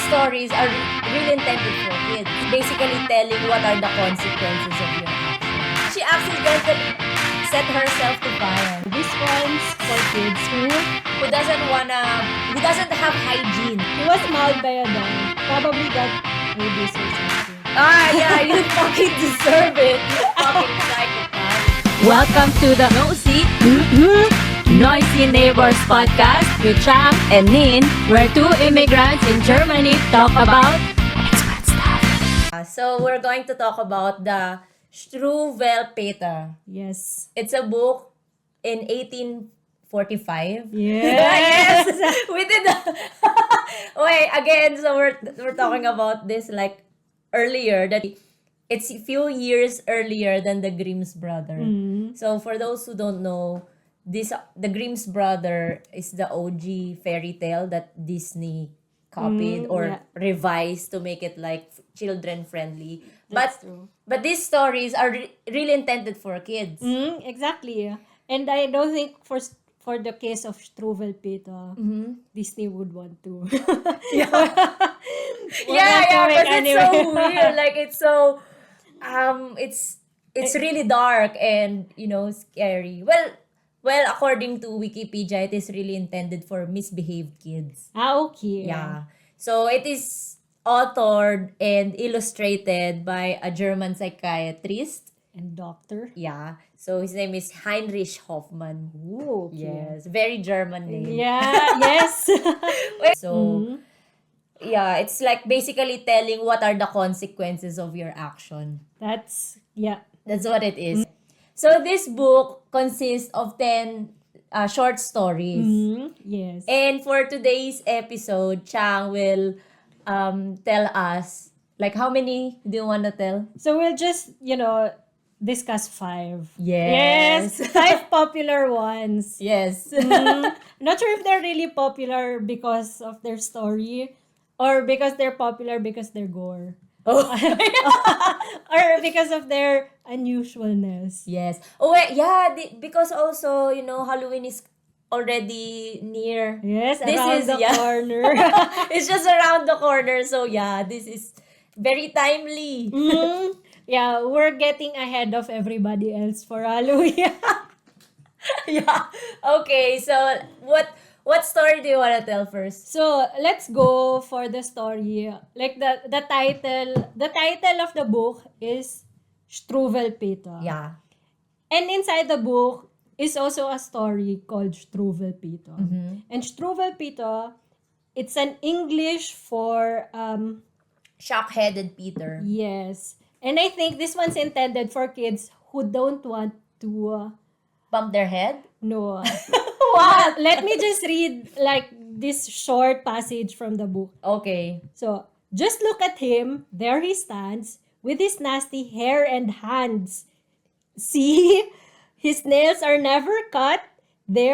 stories are really intended for kids. Basically telling what are the consequences of your actions. She accidentally set herself to fire. This one's for kids who Doesn't have hygiene. he was mauled by a dog. Probably got rabies or something. Yeah, you fucking deserve it. You fucking psychopath. Welcome to the Nosy Noisy Neighbors podcast with Chang and Nin, where two immigrants in Germany talk about expat stuff. So we're going to talk about the Struwwelpeter. Yes. It's a book in 1845. Yes. We did Wait, again, so we're talking about this like earlier, that it's a few years earlier than the Grimm's brother. So for those who don't know, the Grimm's brother is the OG fairy tale that Disney copied or revised to make it like children friendly. That's true. But these stories are really intended for kids. Exactly. And I don't think for the case of Struwwelpeter, Disney would want to. Yeah, but it's so weird. Like it's so it's really dark and scary. Well, according to Wikipedia, it is really intended for misbehaved kids. Okay. Yeah. So it is authored and illustrated by a German psychiatrist. And doctor. Yeah. So his name is Heinrich Hoffmann. Ooh, okay. Yes, very German name. Yeah, yes. So yeah, it's like basically telling what are the consequences of your action. That's What it is. So this book consists of 10 short stories. Yes. And for today's episode, Chang will tell us, like, how many do you want to tell? So we'll just, discuss 5. Yes. 5 popular ones. Yes. Not sure if they're really popular because of their story or because they're popular because they're gore. Oh. Or because of their unusualness. Yes. Oh, wait, yeah, because also, Halloween is already near. Yes, This around is, the yeah. corner. It's just around the corner. So, yeah, this is very timely. Yeah, we're getting ahead of everybody else for Halloween. Yeah. Okay, so what story do you want to tell first? So, let's go for the story. Like the title of the book is Struwwelpeter. Yeah. And inside the book is also a story called Struwwelpeter. And Struwwelpeter, it's an English for Shock-headed Peter. yes. And I think this one's intended for kids who don't want to Bump their head? know. What? Let me just read like this short passage from the book. Okay. So, just look at him. There he stands with his nasty hair and hands. See? His nails are never cut. They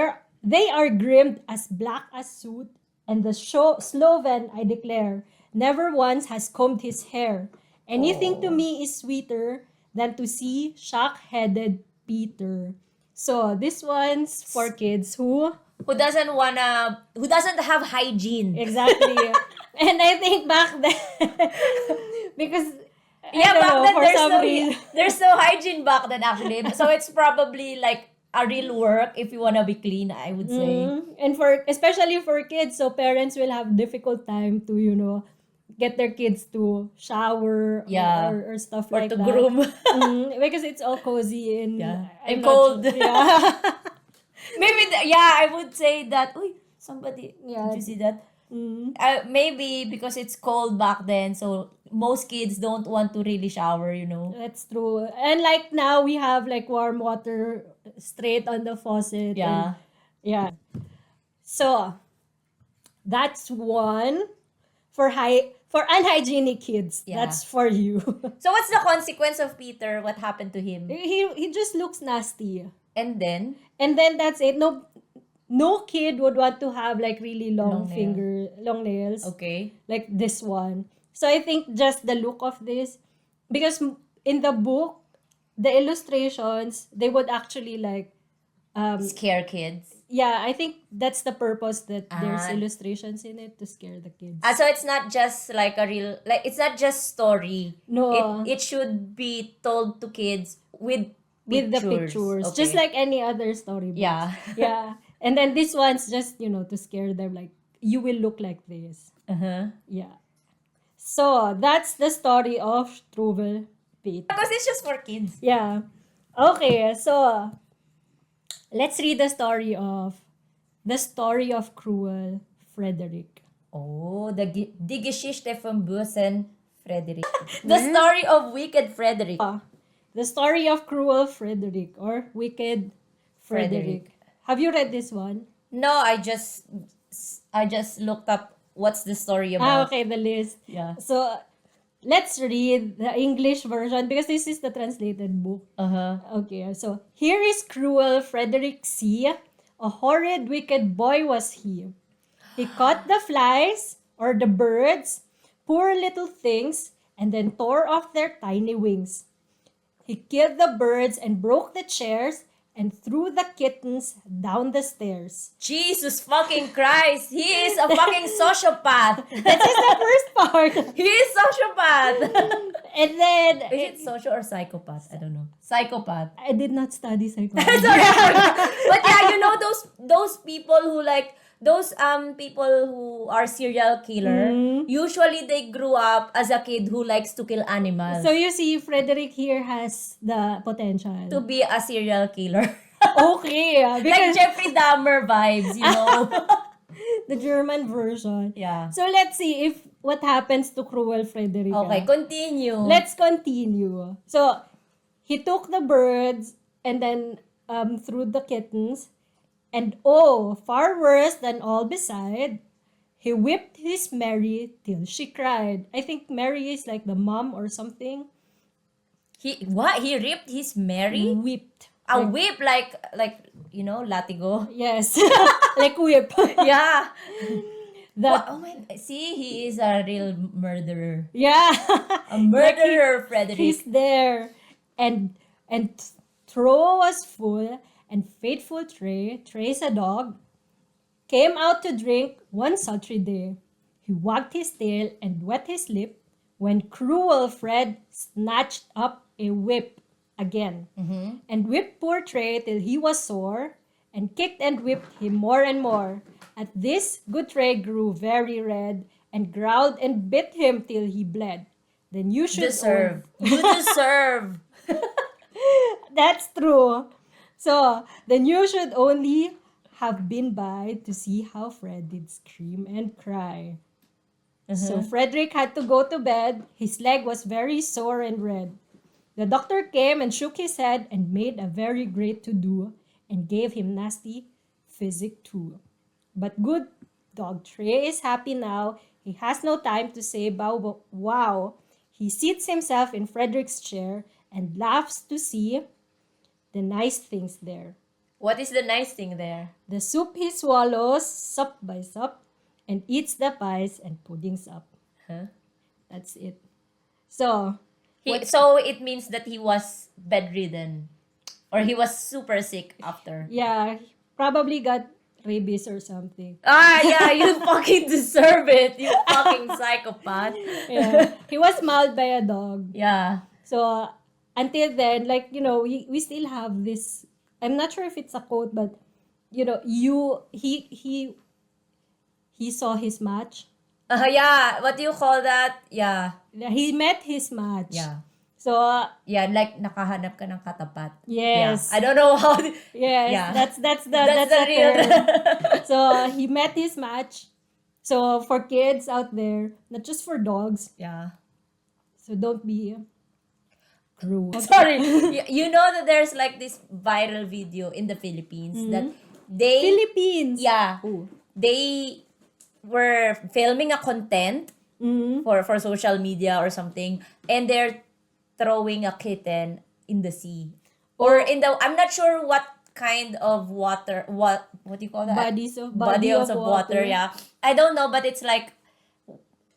are grimmed as black as soot. And the Sloven, I declare, never once has combed his hair. Anything to me is sweeter than to see shock-headed Peter. So, this one's for kids who Who doesn't have hygiene. exactly. And I think back then, because There's no hygiene back then actually. So it's probably like a real work if you wanna be clean, I would say. and especially for kids, so parents will have difficult time to get their kids to shower or stuff Or like to that. groom. Because it's all cozy and And not cold. sure. Yeah. Maybe I would say that. Uy, somebody. Yeah. Did you see that? Maybe because it's cold back then, so most kids don't want to really shower. That's true. And like now we have like warm water straight on the faucet. Yeah. And, yeah. So that's one for unhygienic kids. Yeah. That's for you. So what's the consequence of Peter? What happened to him? he just looks nasty. And then And then that's it. No kid would want to have like really long nails. okay. Like this one. So I think just the look of this, because in the book, the illustrations, they would actually like Scare kids. yeah, I think that's the purpose that there's Ah. illustrations in it to scare the kids. So it's not just like a real, like it's not just story. No. It should be told to kids with With the pictures. pictures, Okay. just like any other storybook. Yeah. Yeah. And then this one's just, to scare them, like, you will look like this. Uh-huh. Yeah. So, that's the story of Struwwelpeter. Because it's just for kids. Yeah. Okay, so let's read the story of cruel Frederick. Oh, die Geschichte vom bösen Frederick. The story of wicked Frederick. The story of cruel Frederick or wicked Frederick. Have you read this one? No, I just looked up what's the story about. Okay, the list. Yeah. So, let's read the English version because this is the translated book. Uh-huh. Okay, so here is cruel Frederick C. A horrid, wicked boy was he. He caught the flies or the birds, poor little things, and then tore off their tiny wings. He killed the birds and broke the chairs and threw the kittens down the stairs. Jesus fucking Christ. He is a fucking sociopath. That's just the first part. He is sociopath. And then, Is it socio or psychopath? I don't know. Psychopath. I did not study psychology. Sorry. But yeah, you know those people who like those people who are serial killer, usually they grew up as a kid who likes to kill animals. So you see, Frederick here has the potential. To be a serial killer. Okay, Like because Jeffrey Dahmer vibes, you know. the German version. Yeah. So let's see if what happens to cruel Frederick. Okay, continue. Let's continue. So he took the birds and then threw the kittens. And oh, far worse than all beside, he whipped his Mary till she cried. I think Mary is like the mom or something. He ripped his Mary? Whipped. A whip like you know, latigo. Yes, like whip. Yeah. That, Oh my, see, he is a real murderer. yeah. A murderer, Frederick. He's there. And throw was full, and faithful Trey's a dog, came out to drink one sultry day. He wagged his tail and wet his lip when cruel Fred snatched up a whip again and whipped poor Trey till he was sore and kicked and whipped him more and more. At this, good Trey grew very red and growled and bit him till he bled. Then you should Deserve. You deserve. That's true. So, then you should only have been by to see how Fred did scream and cry. So, Frederick had to go to bed. His leg was very sore and red. The doctor came and shook his head and made a very great to-do and gave him nasty physic too. But good dog Trey is happy now. He has no time to say bow wow. He seats himself in Frederick's chair and laughs to see the nice things there. What is the nice thing there? The soup he swallows, sup by sup, and eats the pies and puddings up. Huh? That's it. So, So it means that he was bedridden. Or he was super sick after. yeah, he probably got rabies or something. Yeah, you fucking deserve it. You fucking psychopath. Yeah. He was mauled by a dog. Yeah. So, until then, like, we still have this, I'm not sure if it's a quote, but, he saw his match. Yeah, what do you call that? Yeah. He met his match. Yeah. So, Yeah, like nakahanap ka ng katapat. yes. Yeah. I don't know how. Yes, Yeah. that's the That's the real. term. So, he met his match. So, for kids out there, not just for dogs, Yeah. so don't be cruel. Sorry. You know that there's like this viral video in the Philippines that they Philippines. yeah, Oh. they were filming a content for social media or something, and they're throwing a kitten in the sea or in the, I'm not sure what kind of water, what do you call that? Bodies of water. Yeah, I don't know, but it's like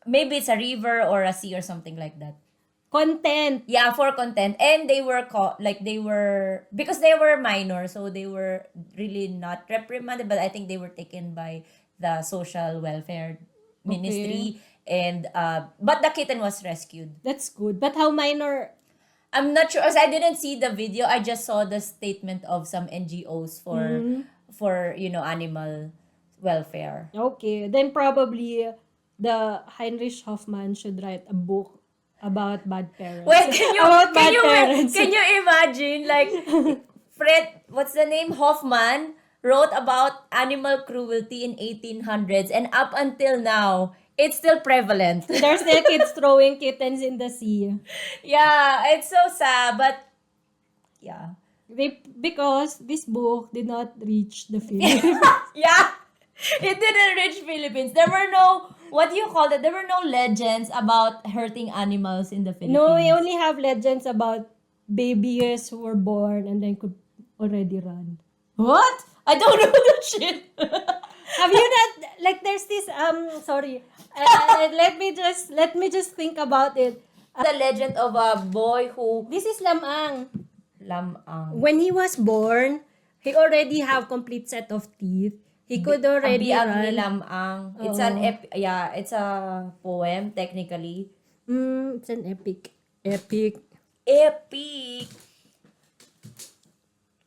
maybe it's a river or a sea or something like that. content. Yeah, for content. And they were caught, like because they were minor, so they were really not reprimanded, but I think they were taken by the social welfare ministry. And but the kitten was rescued. That's good. But how minor? I'm not sure, as I didn't see the video. I just saw the statement of some NGOs for animal welfare. Okay, then probably the Heinrich Hoffman should write a book about bad parents. Wait, can you About can bad you parents. can you imagine, like, Fred, what's the name, Hoffman wrote about animal cruelty in 1800s, and up until now it's still prevalent. There's still kids throwing kittens in the sea. Yeah, it's so sad, but yeah. Because this book did not reach the Philippines. Yeah. It didn't reach Philippines. There were no, what do you call it? There were no legends about hurting animals in the Philippines. No, we only have legends about babies who were born and then could already run. What? I don't know that shit. Have you not, like, there's this sorry, let me just think about it. The legend of a boy who This is Lamang. lamang. When he was born, he already have complete set of teeth. He could already Biag ni run. lamang. It's it's a poem technically. It's an epic. Epic.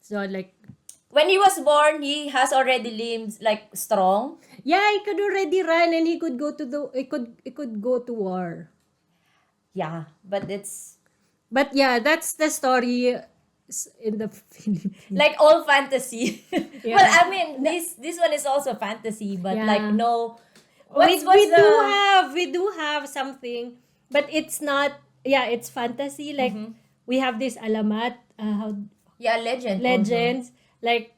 So like, When he was born, he has already limbs like strong. yeah, he could already run and he could go to he could go to war. Yeah, but But yeah, that's the story in the Philippines. like all fantasy. Yeah. Well, I mean, this one is also fantasy, but Yeah. like no. we do have something, but it's not. Yeah, it's fantasy. Like we have this alamat. legend. Legends. Like,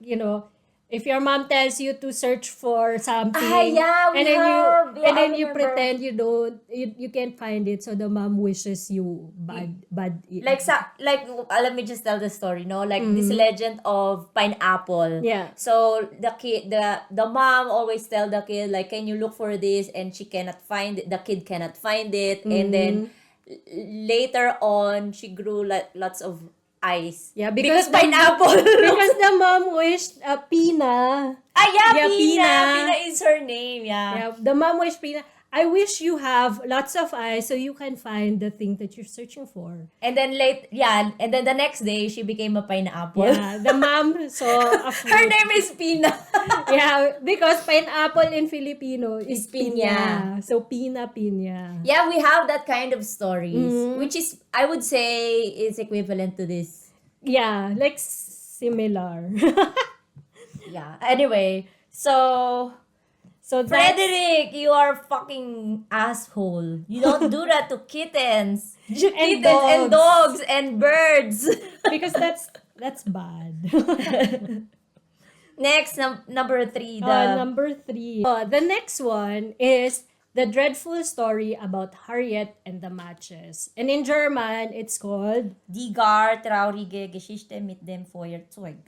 if your mom tells you to search for something, Yeah, we and then have. Yeah, and then I you remember. pretend you can't find it, so the mom wishes you bad. Let me just tell the story, no? Like this legend of pineapple. Yeah. So the mom always tell the kid, like, can you look for this? And she cannot find it. The kid cannot find it. And then later on, she grew lots of eyes. Yeah, because pineapple. because the mom wished Pina. Yeah, Yeah, Pina. Pina. Pina is her name. Yeah, the mom wished Pina. I wish you have lots of eyes so you can find the thing that you're searching for. And then and then the next day she became a pineapple. Yeah, the mom saw a fruit. Her name is Pina. Yeah, because pineapple in Filipino is Is piña. So Pina. Yeah, we have that kind of stories, which is, I would say, is equivalent to this. Yeah, like similar. Yeah. Anyway, so So that's, Frederick, you are fucking asshole. You don't do that to kittens. Kittens and dogs and birds. because that's bad. Next, number 3. Number 3. The next one is the dreadful story about Harriet and the matches. And in German, it's called Die gar traurige Geschichte mit dem Feuerzeug.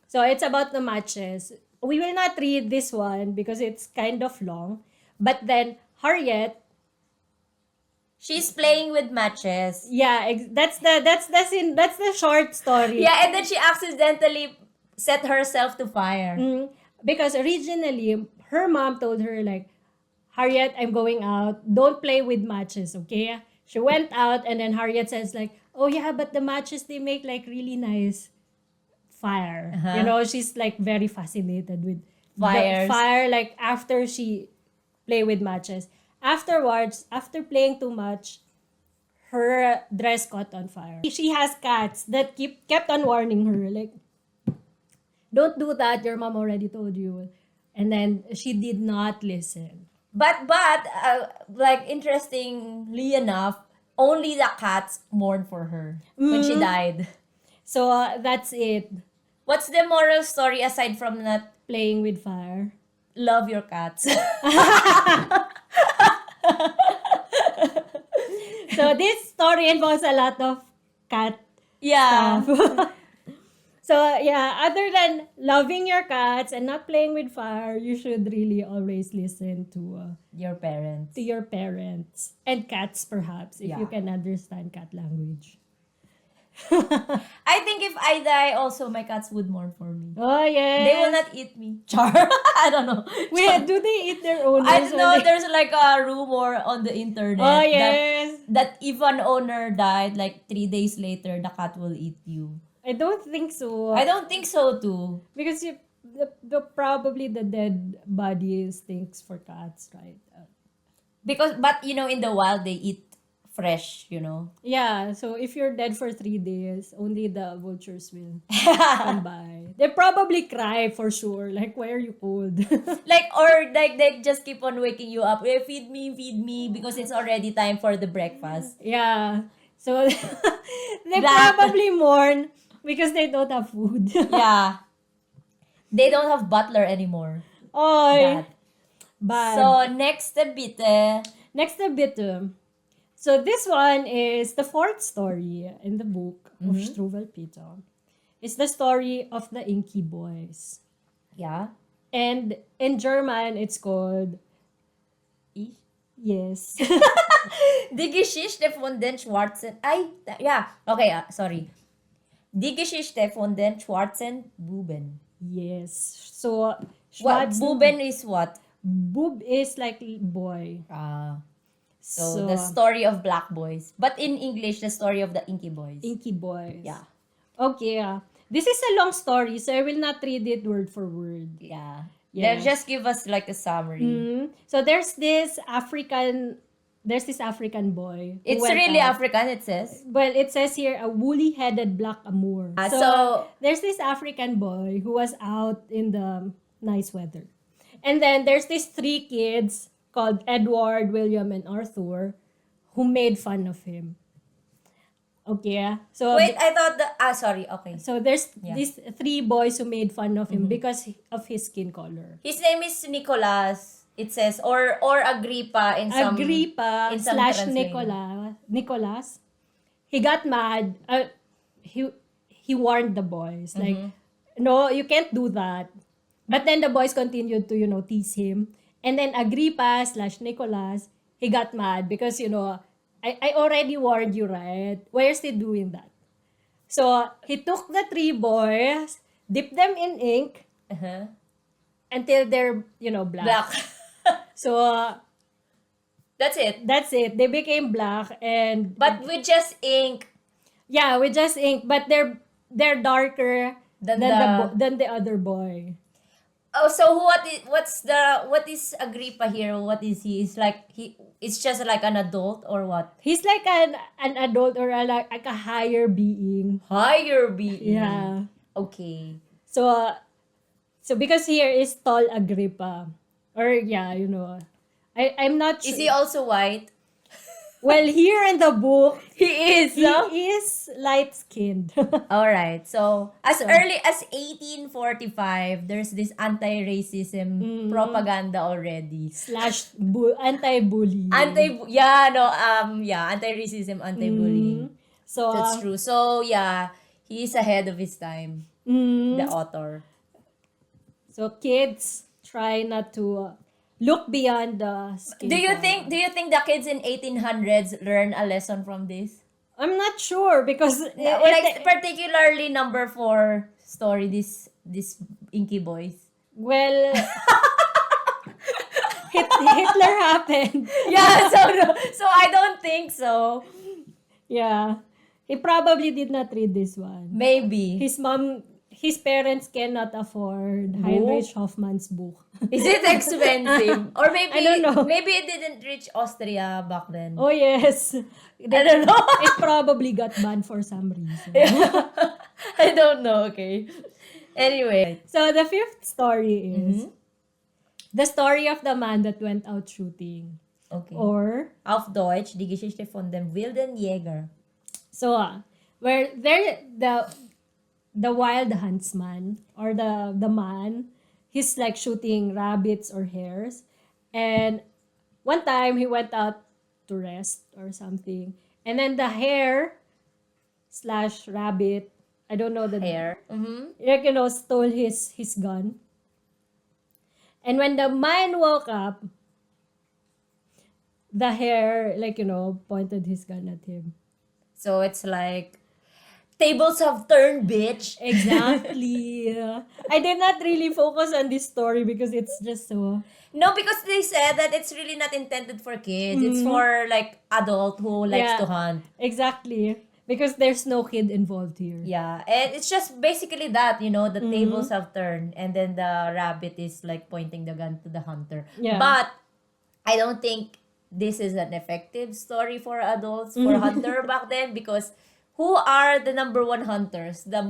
So it's about the matches. We will not read this one because it's kind of long. But then Harriet, She's playing with matches. yeah, that's the short story. Yeah, and then she accidentally set herself to fire. Because originally her mom told her, like, Harriet, I'm going out. Don't play with matches, okay? She went out and then Harriet says, like, oh yeah, but the matches, they make like really nice fire. She's like very fascinated with Fires. the fire, like after she play with matches. Afterwards, after playing too much, her dress caught on fire. She has cats that kept on warning her, like, don't do that, your mom already told you. And then she did not listen. But like, interestingly enough, only the cats mourned for her when she died. So that's it. What's the moral story aside from that? Playing with fire. Love your cats. So this story involves a lot of cat Yeah. stuff. So yeah, other than loving your cats and not playing with fire, you should really always listen to your parents. to your parents and cats, perhaps, if you Yeah. can understand cat language. I think if I die, also my cats would mourn for me. Oh, yes. They will not eat me. Char. I don't know. Wait, do they eat their owners? I don't know. when they- There's like a rumor on the internet Oh, that yes. if an owner died, like 3 days later, the cat will eat you. I don't think so. I don't think so too. Because probably the dead body stinks for cats, right? But in the wild they eat fresh. Yeah, so if you're dead for 3 days, only the vultures will come by. They probably cry for sure. Like, why are you cold? Or they just keep on waking you up. Feed me, because it's already time for the breakfast. Yeah. So they That- probably mourn because they don't have food. Yeah. They don't have butler anymore. Oy. That. Bad. So, next a bit. Next a bit. So this one is the fourth story in the book of Struwwelpeter. It's the story of the Inky Boys. Yeah. And in German, it's called... Ich? Yes. Die Geschichte von den schwarzen... ja. Okay, sorry. Die Geschichte von den schwarzen Buben. Yes. So, What? Schwarzen- Buben is what? Boob is like boy. So, the story of black boys. But in English, the story of the Inky Boys. Inky Boys. Yeah. Okay. This is a long story, so I will not read it word for word. Yeah. Yes. Just give us like a summary. So there's this African boy. who It's went really out. African, it says. Well, it says here a woolly-headed black Amur. So- there's this African boy who was out in the nice weather. And then there's these 3 kids called Edward, William, and Arthur who made fun of him. Okay. So Wait, I thought sorry, okay. so there's Yeah. these 3 boys who made fun of him because of his skin color. His name is Nicolas, it says, or Agrippa in some... Agrippa in some slash translation. Nicolas, he got mad. He warned the boys like, no, you can't do that. But then the boys continued to tease him. And then Agrippa slash Nicolas, he got mad because I already warned you, right? Why are you still doing that? So he took the 3 boys, dipped them in ink Uh-huh. until they're black. Black. So That's it. that's it. They became black and But with just ink. yeah, with just ink, but they're darker Than than the other boy. Oh, so what is Agrippa here? What is he? It's just like an adult or what? He's like an adult or like a higher being. Higher being. Yeah. Okay. So because here is tall Agrippa, or I'm not sure. Is he also white? Well, here in the book, He is. he is light skinned. All right. So, as early as 1845, there's this anti-racism propaganda already. Slash anti-bully. Anti-racism, anti-bullying. So That's true. So, yeah, he's ahead of his time, the author. So kids try not to look beyond the skin Do you color. think the kids in 1800s learn a lesson from this? I'm not sure because Like particularly number 4 story, this Inky Boys. well, Hitler happened. Yeah, so I don't think so. Yeah, he probably did not read this one. Maybe. His parents cannot afford Heinrich Hoffmann's book. Is it expensive? Or maybe I don't know. Maybe it didn't reach Austria back then. Oh yes, I don't know. it probably got banned for some reason. I don't know, okay. Anyway. So the 5th story is the story of the man that went out shooting. Okay. Or Auf Deutsch, die Geschichte von dem wilden Jäger. so where the wild huntsman or the man, he's like shooting rabbits or hares, and one time he went out to rest or something, and then the hare slash rabbit, I don't know the Hair. stole his gun. And when the man woke up, the hare, like, pointed his gun at him. So it's like, tables have turned, bitch. Exactly. I did not really focus on this story because it's just so... No, because they said that it's really not intended for kids. It's for like adult who likes Yeah. to hunt. Exactly. Because there's no kid involved here. Yeah, and it's just basically that, the tables have turned, and then the rabbit is like pointing the gun to the hunter. Yeah. But I don't think this is an effective story for adults, for hunter back then, because who are the number one hunters? The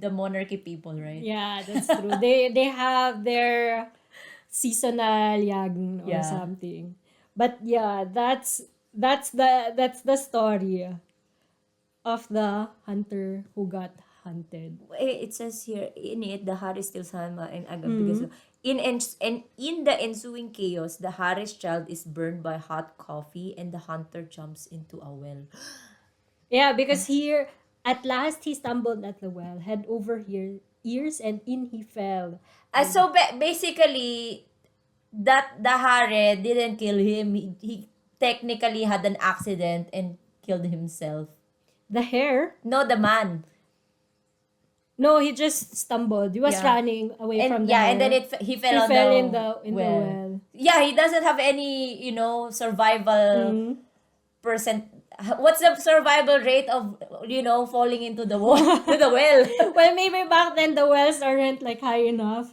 monarchy people, right? Yeah, that's true. They have their seasonal yagn or Yeah. something. But yeah, that's the story of the hunter who got hunted. It says here, in it, the Haris still sama and Agabigaso. In the ensuing chaos, the Haris child is burned by hot coffee and the hunter jumps into a well. Yeah, because here at last he stumbled at the well, head over here, ears, and in he fell. So basically, that the Hare didn't kill him. He technically had an accident and killed himself. The hare? No, the man. No, he just stumbled. He was Yeah. running away from the hare. and then he fell He on fell the in the well. Yeah, he doesn't have any, survival percent. What's the survival rate of, falling into the wall, to the well? Well, maybe back then the wells aren't like high enough.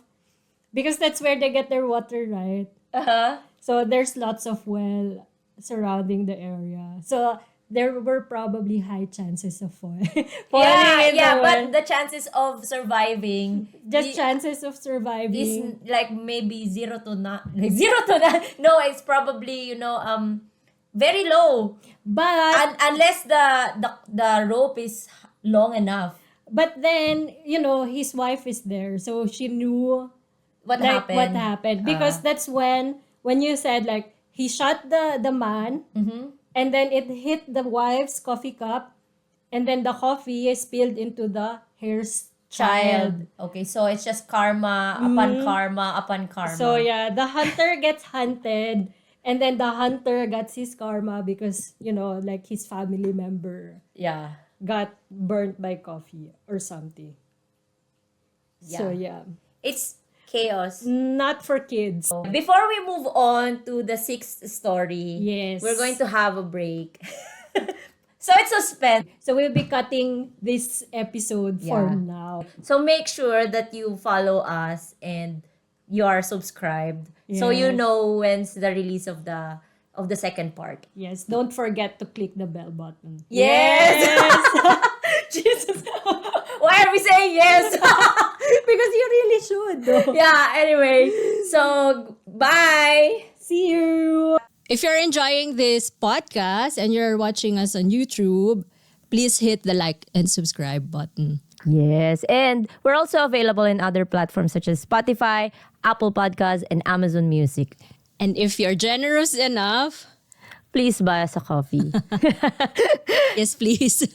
Because that's where they get their water, right? Uh-huh. So there's lots of well surrounding the area. So there were probably high chances of falling in the well. But the chances of surviving Just chances of surviving. is like maybe 0 to not, like 0 to none. No, it's probably, very low. But Unless the rope is long enough. but then, his wife is there. So she knew What like happened? what happened. Because that's when you said like he shot the man and then it hit the wife's coffee cup and then the coffee is spilled into the hare's child. Okay, so it's just karma upon karma upon karma. So yeah, the hunter gets hunted and then the hunter gets his karma because, like his family member Yeah. got burnt by coffee or something. So yeah, It's chaos. not for kids. Before we move on to the sixth story, Yes. we're going to have a break. So it's suspense. So we'll be cutting this episode for Yeah. now. So make sure that you follow us and you are subscribed, so you Yes. know when's the release of the second part. Yes, don't forget to click the bell button. Yes. Jesus. Why are we saying yes? Because you really should, though. Yeah, anyway. So, bye. See you. If you're enjoying this podcast and you're watching us on YouTube, please hit the like and subscribe button. Yes, and we're also available in other platforms such as Spotify, Apple Podcasts, and Amazon Music. And if you're generous enough, Please buy us a coffee. yes, please.